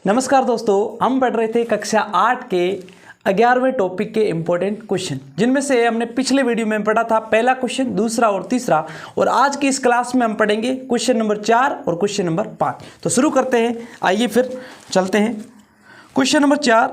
नमस्कार दोस्तों, हम पढ़ रहे थे कक्षा 8 के 11वें टॉपिक के इम्पोर्टेंट क्वेश्चन, जिनमें से हमने पिछले वीडियो में पढ़ा था पहला क्वेश्चन, दूसरा और तीसरा। और आज की इस क्लास में हम पढ़ेंगे क्वेश्चन नंबर 4 और क्वेश्चन नंबर 5। तो शुरू करते हैं, आइए फिर चलते हैं। क्वेश्चन नंबर 4,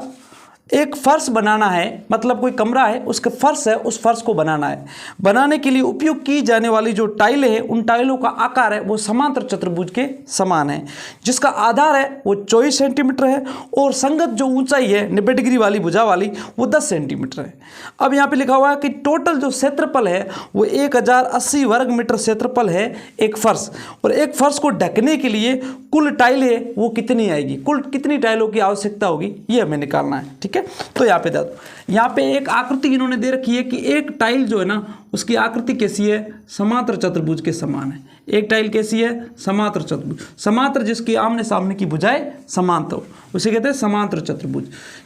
एक फर्श बनाना है, मतलब कोई कमरा है, उसका फर्श है, उस फर्श को बनाना है। बनाने के लिए उपयोग की जाने वाली जो टाइलें हैं, उन टाइलों का आकार है वो समांतर चतुर्भुज के समान है, जिसका आधार है वो 24 सेंटीमीटर है और संगत जो ऊंचाई है 90 डिग्री वाली भुजा वाली वो 10 सेंटीमीटर है। अब यहाँ पे लिखा हुआ है कि टोटल जो क्षेत्रफल है वो 1080 वर्ग मीटर क्षेत्रफल है एक फर्श, और एक फर्श को ढकने के लिए कुल टाइलें वो कितनी आएगी, कुल कितनी टाइलों की आवश्यकता होगी, ये हमें निकालना है। ठीक है, तो यहाँ पे दे दो, यहाँ पे एक आकृति इन्होंने दे रखी है कि एक टाइल जो है ना उसकी आकृति कैसी है, समांतर चतुर्भुज के समान है। एक टाइल कैसी है, समांतर चतुर्भुज, समांतर जिसकी आमने सामने की भुजाएं समांतर हो उसे कहते हैं समांतर चतुर्भुज,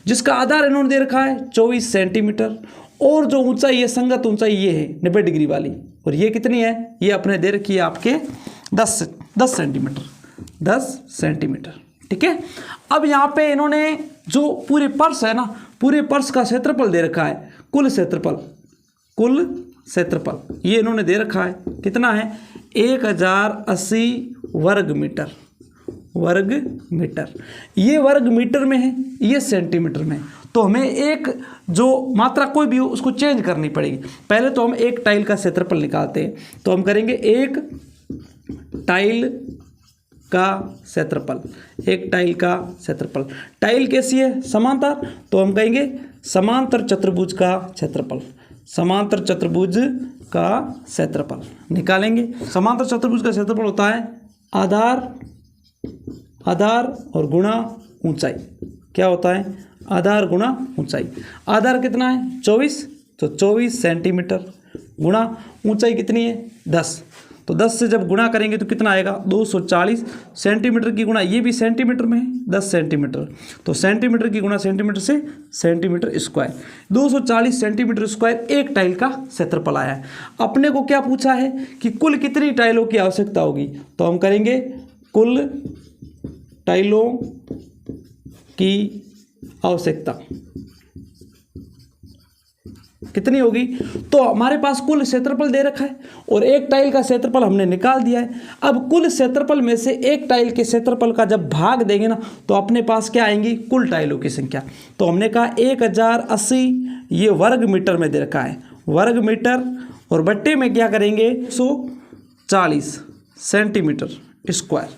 जिसका आधार इन्होंने दे रखा है 24 सेंटीमीटर, और जो ऊंचाई है संगत ऊंचाई ये है 90 डिग्री वाली, और ये कितनी है, ये अपने दे रखी है आपके 10 सेंटीमीटर। ठीक है, अब यहाँ पे इन्होंने जो पूरे पर्स है ना, पूरे पर्स का क्षेत्रफल दे रखा है, कुल क्षेत्रफल ये इन्होंने दे रखा है, कितना है 1080 वर्ग मीटर। ये वर्ग मीटर में है, ये सेंटीमीटर में है। तो हमें एक जो मात्रा कोई भी हो उसको चेंज करनी पड़ेगी। पहले तो हम एक टाइल का क्षेत्रफल निकालते हैं, तो हम करेंगे एक टाइल का क्षेत्रफल। टाइल कैसी है, समांतर, तो हम कहेंगे समांतर चतुर्भुज का क्षेत्रफल निकालेंगे। समांतर चतुर्भुज का क्षेत्रफल होता है आधार और गुणा ऊंचाई। क्या होता है, आधार गुणा ऊंचाई। आधार कितना है 24, तो 24 सेंटीमीटर, गुणा ऊंचाई कितनी है 10, तो 10 से जब गुणा करेंगे तो कितना आएगा 240 सेंटीमीटर की गुणा, ये भी सेंटीमीटर में है 10 सेंटीमीटर, तो सेंटीमीटर की गुणा सेंटीमीटर से सेंटीमीटर स्क्वायर, 240 सेंटीमीटर स्क्वायर एक टाइल का क्षेत्रफल आया है। अपने को क्या पूछा है कि कुल कितनी टाइलों की आवश्यकता होगी, तो हम करेंगे कुल टाइलों की आवश्यकता कितनी होगी, तो हमारे पास कुल क्षेत्रफल दे रखा है और एक टाइल का क्षेत्रफल हमने निकाल दिया है। अब कुल क्षेत्रफल में से एक टाइल के क्षेत्रफल का जब भाग देंगे ना, तो अपने पास क्या आएंगी, कुल टाइलों की संख्या। तो हमने कहा 1080 ये वर्ग मीटर में दे रखा है, वर्ग मीटर, और बट्टे में क्या करेंगे 140 सेंटीमीटर स्क्वायर।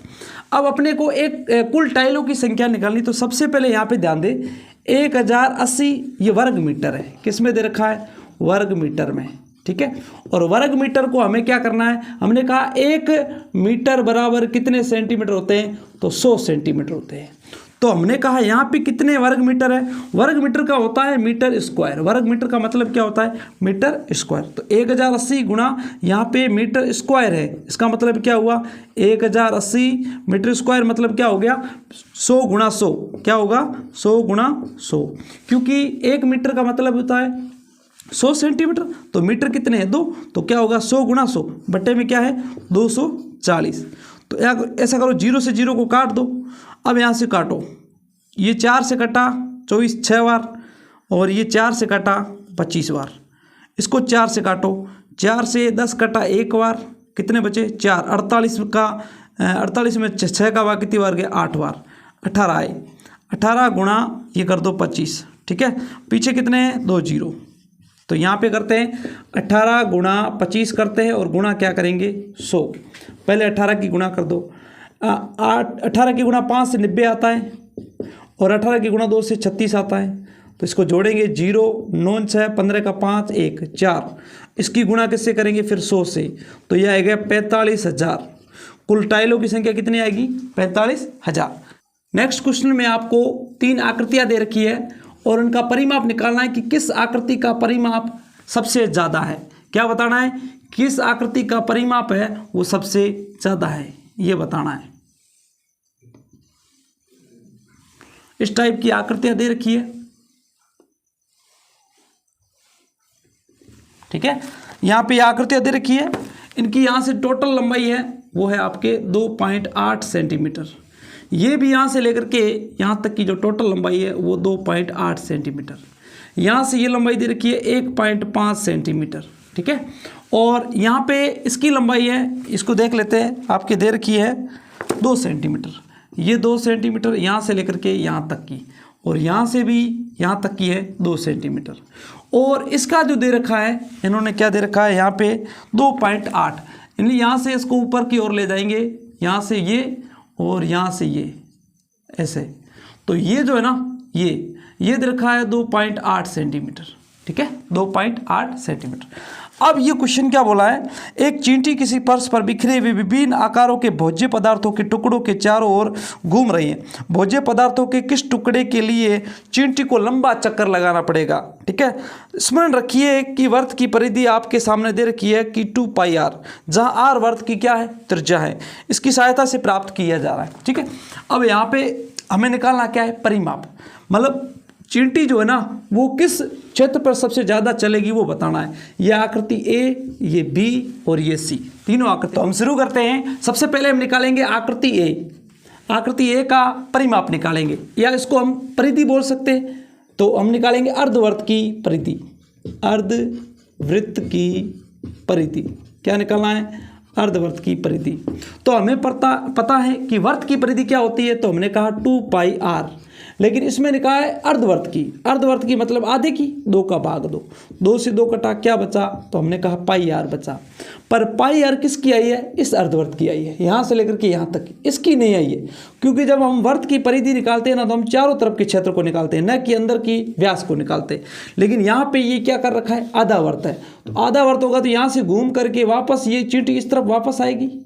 अब अपने को एक कुल टाइलों की संख्या निकालनी, तो सबसे पहले यहाँ पे ध्यान दें 1080 ये वर्ग मीटर है, किस में दे रखा है, वर्ग मीटर में। ठीक है, और वर्ग मीटर को हमें क्या करना है, हमने कहा 1 मीटर बराबर कितने सेंटीमीटर होते हैं, तो 100 सेंटीमीटर होते हैं। तो हमने कहा यहाँ पे कितने वर्ग मीटर है, वर्ग मीटर का होता है मीटर स्क्वायर। वर्ग मीटर का मतलब क्या होता है, मीटर स्क्वायर। तो 1080 गुणा यहाँ पे मीटर स्क्वायर है, इसका मतलब क्या हुआ 1080 मीटर स्क्वायर, मतलब क्या हो गया 100 गुणा 100, क्या होगा 100 गुणा 100, क्योंकि 1 मीटर का मतलब होता है 100 सेंटीमीटर, तो मीटर कितने हैं 2, तो क्या होगा 100 गुणा 100 बट्टे में क्या है 240। तो ऐसा करो, 0 से 0 को काट दो। अब यहाँ से काटो, ये 4 से कटा 24 6 बार, और ये 4 से कटा 25 बार। इसको 4 से काटो, 4 से 10 कटा 1 बार, कितने बचे 4, 48 में 6 का बार कितनी बार गया 8 बार, 18 आए, 18 गुणा ये कर दो 25। ठीक है, पीछे कितने हैं 2 0, तो यहाँ पे करते हैं 18 गुणा 25 करते हैं, और गुणा क्या करेंगे 100। पहले 18 की गुणा कर दो, 18 की गुणा 5 से 90 आता है, और 18 की गुणा 2 से 36 आता है। तो इसको जोड़ेंगे 0 9 6 15 का 5 1 4, इसकी गुणा किससे करेंगे फिर 100 से, तो यह आएगा 45,000। कुल टाइलों की संख्या कितनी आएगी 45,000। नेक्स्ट क्वेश्चन में आपको 3 आकृतियाँ दे रखी है और उनका परिमाप निकालना है कि किस आकृति का परिमाप सबसे ज़्यादा है। क्या बताना है, किस आकृति का परिमाप है वो सबसे ज़्यादा है, ये बताना है। इस टाइप की आकृतियां दे रखी है। ठीक है, यहाँ पे आकृतियां दे रखी है, इनकी यहाँ से टोटल लंबाई है वो है आपके 2.8 सेंटीमीटर। ये भी यहाँ से लेकर के यहाँ तक की जो टोटल लंबाई है वो 2.8 सेंटीमीटर। यहाँ से ये लंबाई दे रखी है 1.5 सेंटीमीटर, ठीक है। और यहाँ पे इसकी लंबाई है, इसको देख लेते हैं, आपके दे रखी है 2 सेंटीमीटर। ये 2 सेंटीमीटर यहाँ से लेकर के यहाँ तक की, और यहाँ से भी यहाँ तक की है 2 सेंटीमीटर। और इसका जो दे रखा है, इन्होंने क्या दे रखा है यहाँ पे 2.8, यानी यहाँ से इसको ऊपर की ओर ले जाएंगे, यहाँ से ये और यहाँ से ये ऐसे। तो ये जो है ना ये दे रखा है 2.8 सेंटीमीटर, ठीक है, 2.8 सेंटीमीटर। अब ये क्वेश्चन क्या बोला है, एक चींटी किसी फर्श पर बिखरे हुए विभिन्न आकारों के भोज्य पदार्थों के टुकड़ों के चारों ओर घूम रही है। भोज्य पदार्थों के किस टुकड़े के लिए चींटी को लंबा चक्कर लगाना पड़ेगा, ठीक है। स्मरण रखिए कि वृत्त की परिधि आपके सामने दे रखी है कि 2πr, जहाँ r वृत्त की क्या है, त्रिज्या है। इसकी सहायता से प्राप्त किया जा रहा है, ठीक है। अब यहाँ पे हमें निकालना क्या है, परिमाप, मतलब चींटी जो है ना वो किस क्षेत्र पर सबसे ज़्यादा चलेगी वो बताना है। ये आकृति ए, ये बी और ये सी, तीनों आकृति। तो हम शुरू करते हैं। सबसे पहले हम निकालेंगे आकृति ए। आकृति ए का परिमाप निकालेंगे, या इसको हम परिधि बोल सकते हैं। तो हम निकालेंगे अर्धवृत्त की परिधि, अर्धवृत्त की परिधि। क्या निकालना है, अर्धवृत्त की परिधि। तो हमें पता है कि वृत्त की परिधि क्या होती है, तो हमने कहा 2πr, लेकिन इसमें निकाला है अर्धवृत्त की। अर्धवृत्त की मतलब आधे की, 2 का भाग 2, 2 से 2 कटा, क्या बचा, तो हमने कहा πr बचा। पर πr किसकी आई है, इस अर्धवृत्त की आई है, यहाँ से लेकर के यहाँ तक, इसकी नहीं आई है। क्योंकि जब हम वृत्त की परिधि निकालते हैं ना, तो हम चारों तरफ के क्षेत्र को निकालते हैं, न कि अंदर की व्यास को निकालते हैं। लेकिन यहाँ पे ये क्या कर रखा है, आधा वृत्त है। तो आधा वृत्त होगा तो यहाँ से घूम करके वापस ये चींटी इस तरफ वापस आएगी,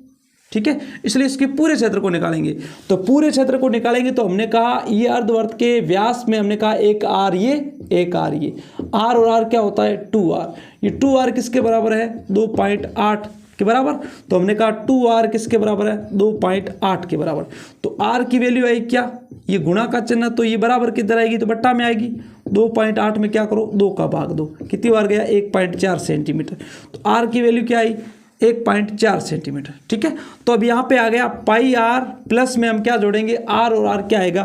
ठीक है। इसलिए इसके पूरे क्षेत्र को निकालेंगे। तो पूरे क्षेत्र को निकालेंगे तो हमने कहा ये अर्धवृत्त के व्यास में हमने कहा एक r ये, एक r ये, r और r क्या होता है 2r। ये 2r किसके बराबर है, 2.8 के बराबर। तो हमने कहा 2r किसके बराबर है, 2.8 के बराबर। तो r की वैल्यू आई क्या, ये गुणा का चिन्ह, तो ये बराबर किधर आएगी, तो बट्टा में आएगी। 2.8 में क्या करो, 2 का भाग 2, कितनी बार गया, 1.4 सेंटीमीटर। तो r की वैल्यू क्या आई, 1.4 सेंटीमीटर, ठीक है। तो अब यहाँ पे आ गया πr, प्लस में हम क्या जोड़ेंगे, r और r क्या आएगा,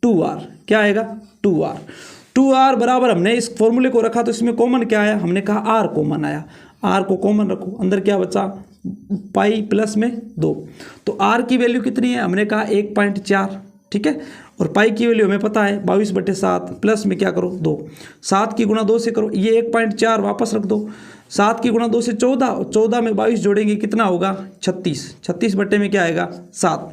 2r, क्या आएगा 2r। 2r बराबर, हमने इस फॉर्मूले को रखा तो इसमें कॉमन क्या आया, हमने कहा r कॉमन आया, r को कॉमन रखो, अंदर क्या बचा, पाई प्लस में 2। तो r की वैल्यू कितनी है, हमने कहा 1.4, ठीक है। और पाई की वैल्यू हमें पता है 22/7, प्लस में क्या करो 2, 7 की गुणा 2 से करो, ये 1.4 वापस रख दो। 7 की गुणा 2 से 14, और 14 में 22 जोड़ेंगे कितना होगा 36, 36 बट्टे में क्या आएगा 7,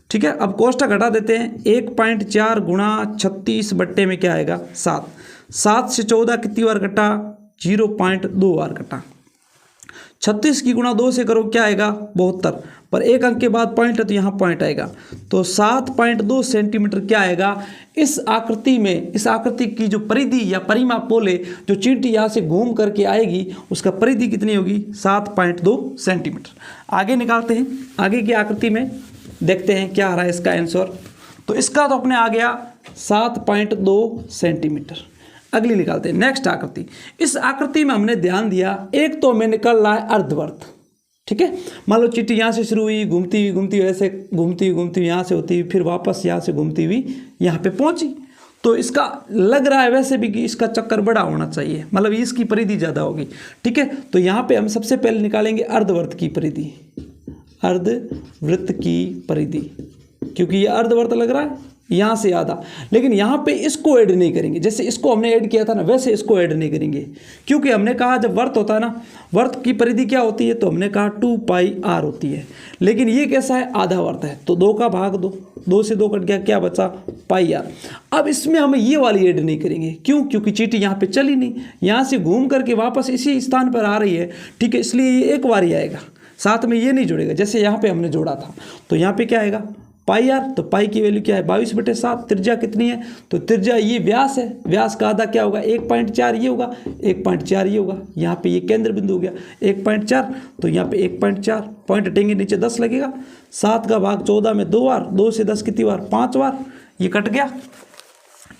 ठीक है। अब कोष्ठक घटा देते हैं, 1.4 गुणा 36 बट्टे में क्या आएगा 7, 7 से 14 कितनी बार कटा, 0.2 बार कटा। 36 की गुणा 2 से करो क्या आएगा 72, पर एक अंक के बाद पॉइंट है तो यहाँ पॉइंट आएगा। तो 7.2 सेंटीमीटर क्या आएगा इस आकृति में। इस आकृति की जो परिधि या परिमाप बोले, जो चींटी यहाँ से घूम करके आएगी उसका परिधि कितनी होगी, 7.2 सेंटीमीटर। आगे निकालते हैं, आगे की आकृति में देखते हैं क्या आ रहा है इसका आंसर। तो इसका तो अपने आ गया 7.2 सेंटीमीटर। अगली निकालते हैं, नेक्स्ट आकृति। इस आकृति में हमने ध्यान दिया, एक तो हमें निकल रहा है अर्धवृत्त, ठीक है। मान लो चींटी यहाँ से शुरू हुई, घूमती हुई ऐसे घूमती हुई यहाँ से होती हुई, फिर वापस यहाँ से घूमती हुई यहाँ पे पहुँची। तो इसका लग रहा है वैसे भी कि इसका चक्कर बड़ा होना चाहिए, मतलब इसकी परिधि ज़्यादा होगी, ठीक है। तो यहाँ पे हम सबसे पहले निकालेंगे अर्धवृत्त की परिधि, अर्धवृत्त की परिधि, क्योंकि ये अर्धवृत्त लग रहा है यहाँ से आधा। लेकिन यहाँ पे इसको ऐड नहीं करेंगे, जैसे इसको हमने ऐड किया था ना वैसे इसको ऐड नहीं करेंगे, क्योंकि हमने कहा जब वर्त होता है ना, वर्त की परिधि क्या होती है, तो हमने कहा 2πr होती है। लेकिन ये कैसा है, आधा वर्त है, तो 2 का भाग 2, 2 से 2 कट गया, क्या बचा πr। अब इसमें हम ये वाली ऐड नहीं करेंगे, क्यों, क्योंकि चींटी यहाँ पे चली नहीं, यहाँ से घूम करके वापस इसी स्थान पर आ रही है, ठीक है। इसलिए ये एक बार ही आएगा, साथ में ये नहीं जुड़ेगा, जैसे यहाँ पे हमने जोड़ा था। तो यहाँ पे क्या आएगा πr, तो पाई की वैल्यू क्या है 22/7। त्रिज्या कितनी है, तो त्रिज्या ये व्यास है, व्यास का आधा क्या होगा 1.4 ये होगा, 1.4 ये होगा। यहाँ पे ये केंद्र बिंदु हो गया 1.4, तो यहाँ पे 1.4 पॉइंट हटेंगे नीचे 10 लगेगा। 7 का भाग 14 में 2 बार, 2 से 10 कितनी बार 5 बार, ये कट गया,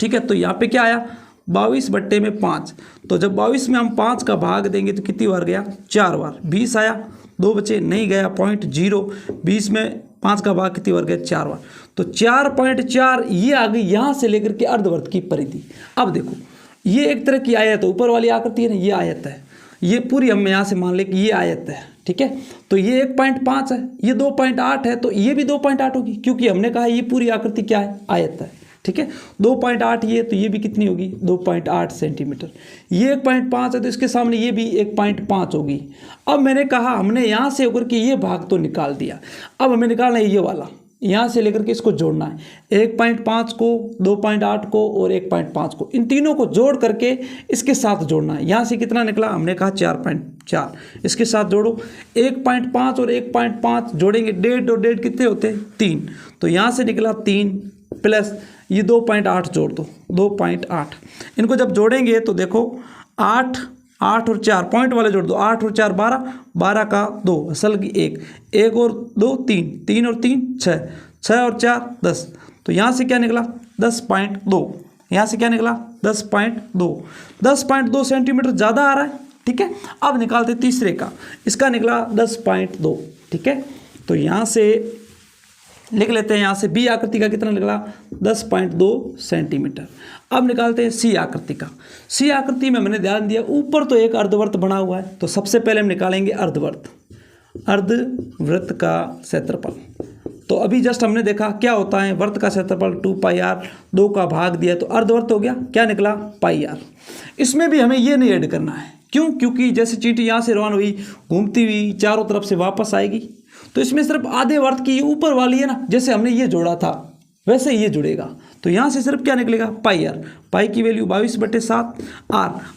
ठीक है। तो यहाँ पे क्या आया 22/5। तो जब 22 में हम 5 का भाग देंगे तो कितनी बार गया 4 बार, 20 आया, 2 बचे नहीं गया, 0.0। 20 में 5 का भाग कितनी बार गया, 4 बार। तो 4.4 ये आ गई यहाँ से लेकर के अर्धवृत्त की परिधि। अब देखो ये एक तरह की आयत है, ऊपर वाली आकृति है ना, ये आयत है, ये पूरी हम यहाँ से मान ले कि ये आयत है, ठीक है। तो ये 1.5 है, ये 2.8 है, तो ये भी 2.8 होगी, क्योंकि हमने कहा ये पूरी आकृति क्या है, आयत है, ठीक है। 2.8 ये, तो ये भी कितनी होगी, 2.8 सेंटीमीटर। ये 1.5 है, तो इसके सामने ये भी 1.5 होगी। अब मैंने कहा हमने यहाँ से होकर के ये भाग तो निकाल दिया, अब हमें निकालना है ये वाला, यहाँ से लेकर के इसको जोड़ना है, 1.5 को, 2.8 को और 1.5 को, इन तीनों को जोड़ करके इसके साथ जोड़ना है। यहाँ से कितना निकला, हमने कहा 4.4, इसके साथ जोड़ो, 1.5 और 1.5 जोड़ेंगे, 1.5 और 1.5 कितने होते हैं, 3, तो यहाँ से निकला 3 प्लस ये 2.8 जोड़ दो, 2.8, इनको जब जोड़ेंगे तो देखो 8 और 4 पॉइंट वाले जोड़ दो, 8 और 4 12, 12 का 2 असल की 1 और 2 3, 3 और 3 6, 6 और 4 10, तो यहाँ से क्या निकला 10.2, यहाँ से क्या निकला 10.2, 10.2 सेंटीमीटर ज़्यादा आ रहा है, ठीक है। अब निकालते तीसरे का, इसका निकला 10.2, ठीक है। तो यहाँ से लिख लेते हैं, यहाँ से बी आकृति का कितना निकला 10.2 सेंटीमीटर। अब निकालते हैं सी आकृति का। सी आकृति में मैंने ध्यान दिया ऊपर तो एक अर्धवृत्त बना हुआ है, तो सबसे पहले हम निकालेंगे अर्धवृत्त, अर्धवृत्त का क्षेत्रफल। तो अभी जस्ट हमने देखा क्या होता है, वृत्त का क्षेत्रफल 2πr, 2 का भाग दिया तो अर्धवृत्त हो गया, क्या निकला πr। इसमें भी हमें ये नहीं ऐड करना है, क्यों, क्योंकि जैसे चींटी यहाँ से रवाना हुई घूमती हुई चारों तरफ से वापस आएगी, तो इसमें सिर्फ आधे वर्त की ऊपर वाली है ना, जैसे हमने ये जोड़ा था वैसे ये जुड़ेगा। तो यहाँ से सिर्फ क्या निकलेगा πr, पाई की वैल्यू 22/7,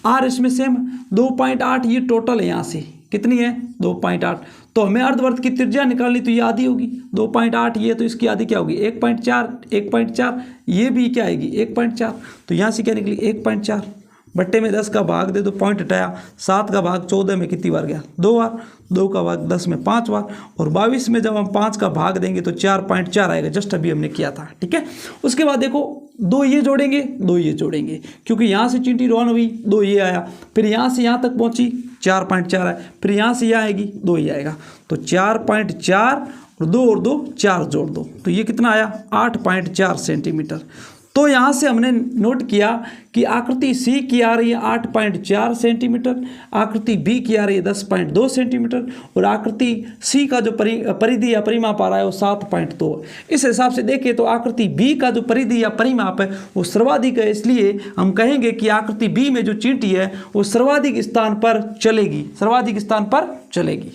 r इसमें सेम 2.8, ये टोटल है यहाँ से कितनी है 2.8। तो हमें अर्धवर्त की त्रिज्या निकालनी, तो ये आधी होगी 2.8, ये तो इसकी आधी क्या होगी 1.4, ये भी क्या आएगी 1.4। तो यहाँ से क्या निकली 1.4 बट्टे में 10 का भाग दे दो, पॉइंट हटाया, 7 का भाग 14 में कितनी बार गया 2 बार, 2 का भाग 10 में 5 बार, और 22 में जब हम 5 का भाग देंगे तो 4.4 आएगा, जस्ट अभी हमने किया था, ठीक है। उसके बाद देखो 2 ये जोड़ेंगे, 2 ये जोड़ेंगे, क्योंकि यहाँ से चींटी रवाना हुई 2 ये आया, फिर यहाँ से यहाँ तक पहुँची 4.4 आया, फिर यहाँ से यहाँ आएगी 2 ये आएगा, तो 4.4 और 2 और 2 4 जोड़ दो, तो ये कितना आया 8.4 सेंटीमीटर। तो यहाँ से हमने नोट किया कि आकृति सी की आ रही है 8.4 सेंटीमीटर, आकृति बी की आ रही है 10.2 सेंटीमीटर, और आकृति सी का जो परिधि या परिमाप आ रहा है वो 7.2। इस हिसाब से देखें तो आकृति बी का जो परिधि या परिमाप है वो सर्वाधिक है, इसलिए हम कहेंगे कि आकृति बी में जो चींटी है वो सर्वाधिक स्थान पर चलेगी, सर्वाधिक स्थान पर चलेगी।